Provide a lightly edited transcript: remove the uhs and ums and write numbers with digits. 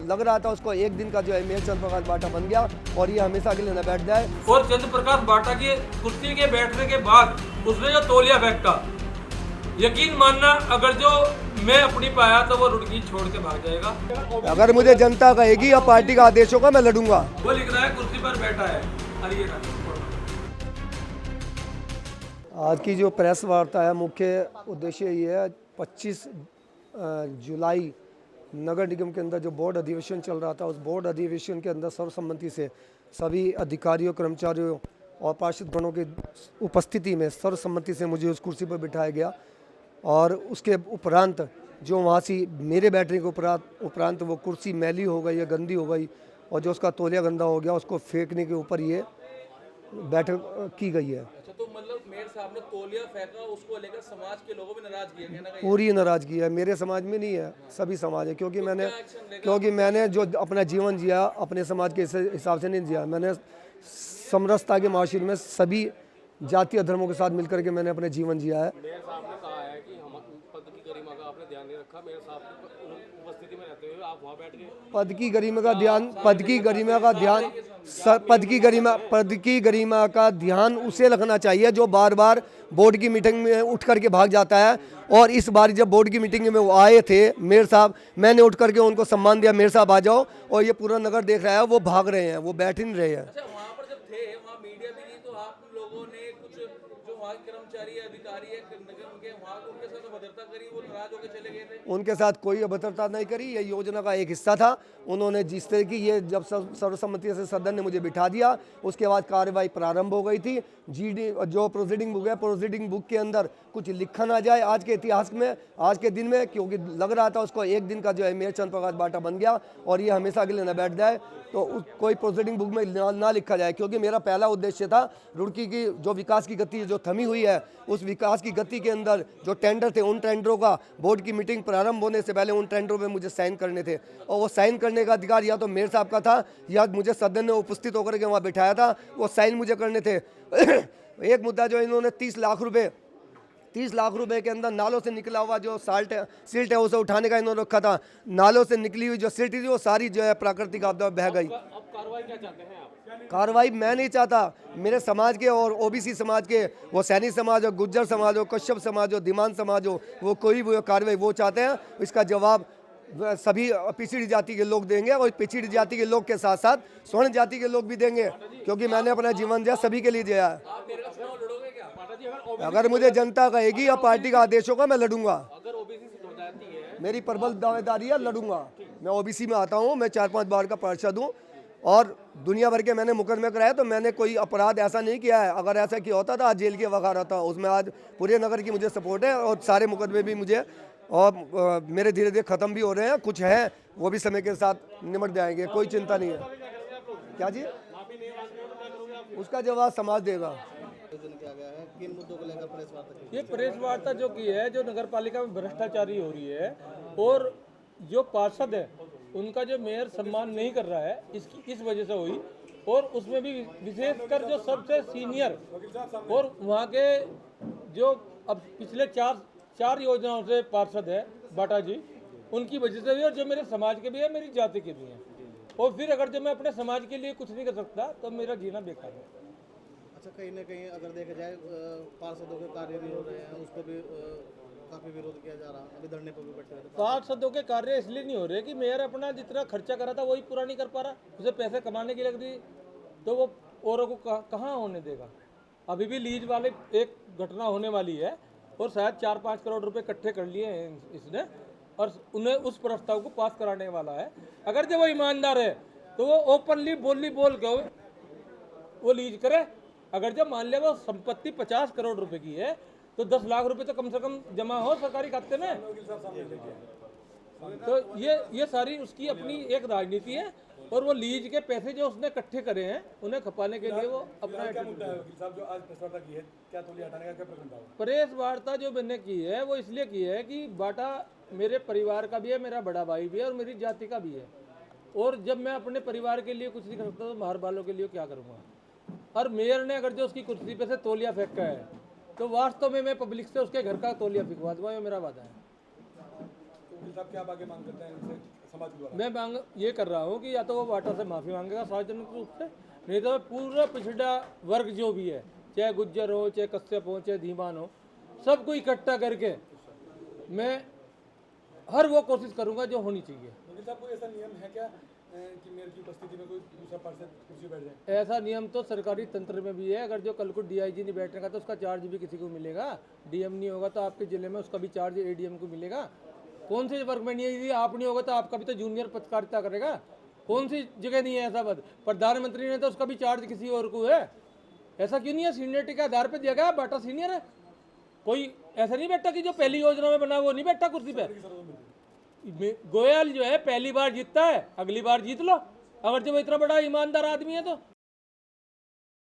लग रहा था उसको एक दिन का जो है मेयर चंद्र प्रकाश बाटा बन गया और ये हमेशा के लिए न बैठ जाए। और चंद्र प्रकाश बाटा की कुर्सी के बैठने के बाद उसने जो तौलिया फेंका, यकीन मानना अगर जो मैं अपनी पाया तो वो रुड़की छोड़ के भाग जाएगा। अगर मुझे जनता कहेगी या पार्टी का आदेश होगा मैं लड़ूंगा। वो लिख रहा है कुर्सी पर बैठा है हरियाणा। आज की जो प्रेस वार्ता है मुख्य उद्देश्य ये है 25 जुलाई नगर निगम के अंदर जो बोर्ड अधिवेशन चल रहा था, उस बोर्ड अधिवेशन के अंदर सर्वसम्मति से सभी अधिकारियों, कर्मचारियों और पार्षद गणों की उपस्थिति में सर्वसम्मति से मुझे उस कुर्सी पर बिठाया गया और उसके उपरांत जो वहाँ से मेरे बैठने के उपरांत वो कुर्सी मैली हो गई या गंदी हो गई और जो उसका तौलिया गंदा हो गया उसको फेंकने के ऊपर ये बैठक की गई है। अच्छा, तो मतलब मेयर साहब ने तौलिया फेंका, उसको लेकर समाज के लोगों में नाराजगी है ना? पूरी नाराजगी है, मेरे समाज में नहीं है, सभी समाज है। क्योंकि मैंने जो अपना जीवन जिया अपने समाज के हिसाब से नहीं जिया। मैंने समरसता के माशरे में सभी जातीय धर्मों के साथ मिलकर के मैंने अपने जीवन जिया है। मेयर साहब ने कहा है कि हम पद की गरिमा का आपने ध्यान नहीं रखा। मेयर साहब की उपस्थिति में रहते हुए आप वहाँ बैठ गए। पद की गरिमा का ध्यान उसे रखना चाहिए जो बार बार बोर्ड की मीटिंग में उठ करके भाग जाता है। और इस बार जब बोर्ड की मीटिंग में वो आए थे मेयर साहब, मैंने उठ करके उनको सम्मान दिया, मेयर साहब आ जाओ, और ये पूरा नगर देख रहा है वो भाग रहे हैं, वो बैठ ही नहीं रहे हैं। अच्छा, वहाँ पर जब थे वहाँ मीडिया भी नहीं, तो आप लोगों ने कुछ जो वहाँ के कर्मचारी है, अधिकारी है नगर के, वहाँ उनके साथ अभद्रता करी, वो नाराज होकर चले गए थे? उनके साथ कोई अभद्रता नहीं करी, ये योजना का एक हिस्सा था। उन्होंने जिस तरह की ये जब सर्वसम्मति से सदन ने मुझे बिठा दिया उसके बाद कार्रवाई प्रारंभ हो गई थी। जीडी जो प्रोसीडिंग बुक है, प्रोसीडिंग बुक के अंदर कुछ लिखा ना जाए आज के इतिहास में, आज के दिन में, क्योंकि लग रहा था उसको एक दिन का जो है मेयर चंद्र प्रकाश बाटा बन गया और ये हमेशा के लिए न बैठ जाए, तो कोई प्रोसीडिंग बुक में ना लिखा जाए। क्योंकि मेरा पहला उद्देश्य था रुड़की की जो विकास की गति जो थमी हुई है, उस विकास की गति के अंदर जो टेंडर थे, उन टेंडरों का बोर्ड की मीटिंग प्रारंभ होने से पहले उन टेंडरों पे मुझे साइन करने थे, और वो साइन करने का अधिकार या तो मेयर साहब का था या मुझे सदन में उपस्थित होकर के वहाँ बिठाया था, वो साइन मुझे करने थे। एक मुद्दा जो इन्होंने 30 लाख रुपए के अंदर नालों से निकला हुआ जो सिल्ट है उसे उठाने का इन्होंने रखा था। नालों से निकली हुई जो सिल्ट थी वो सारी जो है प्राकृतिक आपदा बह गई। अब कार्रवाई क्या चाहते हैं आप? कार्रवाई मैं नहीं चाहता, मेरे समाज के और ओबीसी समाज के, वो सैनी समाज हो, गुज्जर समाज हो, कश्यप समाज हो, दिमान समाज हो, वो कोई भी कार्रवाई वो चाहते हैं, इसका जवाब सभी पिछड़ी जाति के लोग देंगे और पिछड़ी जाति के लोग के साथ साथ स्वर्ण जाति के लोग भी देंगे, क्योंकि मैंने अपना जीवन दिया सभी के लिए दिया है। आप मेरे का चुनाव लड़ोगे क्या? पाटा जी, अगर मुझे जनता कहेगी या पार्टी का आदेश होगा मैं लड़ूंगा। अगर ओबीसी सीट हो जाती है, मेरी प्रबल दावेदारी है, लड़ूंगा। मैं ओबीसी में आता हूँ, मैं 4-5 बार का पार्षद हूँ और दुनिया भर के मैंने मुकदमे कराए, तो मैंने कोई अपराध ऐसा नहीं किया है। अगर ऐसा किया होता था आज जेल के वक़ार होता, उसमें आज पूरे नगर की मुझे सपोर्ट है और सारे मुकदमे भी मुझे और मेरे धीरे धीरे ख़त्म भी हो रहे हैं, कुछ हैं वो भी समय के साथ निमट जाएंगे, कोई चिंता नहीं है। क्या जी? उसका जवाब समाज देगा। ये प्रेस वार्ता जो की है, जो नगर पालिका में भ्रष्टाचारी हो रही है और जो पार्षद है उनका जो मेयर सम्मान नहीं कर रहा है, इसकी इस वजह से हुई। और उसमें भी विशेषकर जो सबसे सीनियर और वहाँ के जो अब पिछले चार योजनाओं से पार्षद है बाटा जी, उनकी वजह से भी, और जो मेरे समाज के भी है, मेरी जाति के भी हैं। और फिर अगर जो मैं अपने समाज के लिए कुछ नहीं कर सकता तो मेरा जीना बेकार है। अच्छा, कहीं ना कहीं अगर देखा जाए पार्षदों के कार्य भी हो रहे हैं, उसको भी काफी विरोध किया जा रहा है, अभी धरने पर भी बैठे हुए थे। पार्षदों के कार्य इसलिए नहीं हो रहे कि मेयर अपना जितना खर्चा करा था वही पूरा नहीं कर पा रहा, उसे पैसे कमाने की लग रही, तो वो औरों को कहाँ होने देगा। अभी भी लीज वाले एक घटना होने वाली है और शायद 4-5 करोड़ रुपए इकट्ठे कर लिए हैं इसने, और उन्हें उस प्रस्ताव को पास कराने वाला है। अगर जब वो ईमानदार है तो वो ओपनली बोल के वो लीज करे। अगर जब मान लिया वो संपत्ति 50 करोड़ रुपए की है तो 10 लाख रुपए तो कम से कम जमा हो सरकारी खाते में। तो ये सारी उसकी अपनी एक राजनीति है और वो लीज के पैसे जो उसने इकट्ठे करे हैं उन्हें खपाने के लिए वो अपना प्रेस वार्ता जो मैंने की है वो इसलिए की है कि बाटा मेरे परिवार का भी है, मेरा बड़ा भाई भी है और मेरी जाति का भी है। और जब मैं अपने परिवार के लिए कुछ नहीं कर सकता तो बाहर वालों के लिए क्या करूँगा। और मेयर ने अगर जो उसकी कुर्सी पे से तौलिया फेंका है तो वास्तव में मैं पब्लिक से उसके घर का तौलिया फेंकवा दूंगा, ये मेरा वादा है। क्या आगे मांग करते हैं इनसे? मैं मांग ये कर रहा हूँ कि या तो वो बाटा से माफ़ी मांगेगा सार्वजनिक रूप से, नहीं तो पूरा पिछड़ा वर्ग जो भी है, चाहे गुज्जर हो, चाहे कश्यप हो, चाहे धीमान हो, सबको इकट्ठा करके मैं हर वो कोशिश करूँगा जो होनी चाहिए। कोई ऐसा नियम है क्या कि मेयर की उपस्थिति में कोई दूसरा पार्षद कुर्सी बैठ जाए? ऐसा नियम तो सरकारी तंत्र में भी है। अगर जो कल को डीआईजी नहीं बैठेगा तो उसका चार्ज भी किसी को मिलेगा। डीएम नहीं होगा तो आपके जिले में उसका भी चार्ज एडीएम को मिलेगा। कौन से वर्ग में नहीं है? यदि आप नहीं होगा तो आपका भी तो जूनियर पत्रकारिता करेगा। कौन सी जगह नहीं है ऐसा पद? प्रधानमंत्री ने तो उसका भी चार्ज किसी और को है। ऐसा क्यों नहीं है? सीनियरिटी के आधार पर दिया गया। बाटा सीनियर है, कोई ऐसा नहीं बैठा कि जो पहली योजना में बना वो नहीं बैठा कुर्सी पर। गोयल जो है पहली बार जीतता है, अगली बार जीत लो, अगर जो वो इतना बड़ा ईमानदार आदमी है तो।